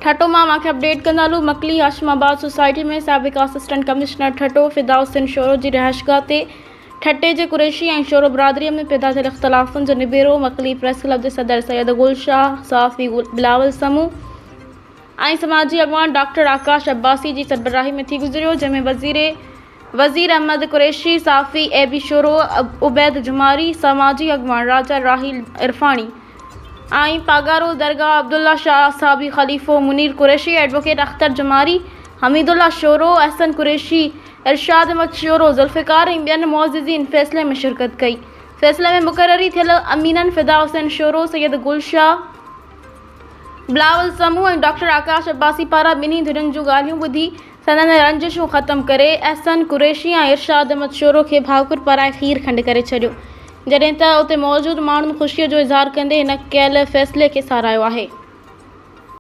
ठटो मां मूंखे अपडेट कंदा हलूं। मकली हाशिमाबाद सोसाइटी में साबिक़ असिस्टेंट कमिश्नर ठटो फिदाउसिन शोरो जी रिहाइशगाह ते ठटे जे कुरैशी ऐं शोरो बिरादरीअ में पैदा थियल इख़्तिलाफ़ुनि जो निबेरो। मकली प्रेस क्लब जे सदर सैयद गुलशाह, सहाफ़ी बिलावल समूह ऐं समाजी अॻवान डॉक्टर आकाश अब्बासी जी सरबराही में थी गुज़रियो, जंहिंमें वज़ीर अहमद कुरैशी, सहाफ़ी एबी शोरो, उबैद जुमारी, समाजी अॻवान राजा राहील इरफानी ऐं पागारो दरगाह अब्दुल्ला शाह साहबी ख़लीफ़ो मुनीर कुरैशी, एडवोकेट अख्तर जुमारी, हमीदुल्ला शोरो, अहसन कुरैशी, इरशाद अहमद शोरो, ज़ुल्फ़िकार ऐं ॿियनि मुअज़्ज़िज़ीन फ़ैसिले में शिरकत कई। फ़ैसिले में मुक़ररी थियल अमीनन फिदाउसिन शोरो, सैयद गुलशाह, बिलावल समूह ऐं डॉक्टर आकाश अब्बासी पारां ॿिन्ही धुरियुनि जूं ॻाल्हियूं ॿुधी संदनि रंजिशूं ख़तमु करे अहसन कुरैशी ऐं इरशाद अहमद शोरो खे भाकुर पाराए खीर खंड करे छॾियो, जॾहिं त उते मौजूदु माण्हुनि ख़ुशीअ जो इज़हार कंदे हिन कयल फ़ैसिले खे साराहियो आहे।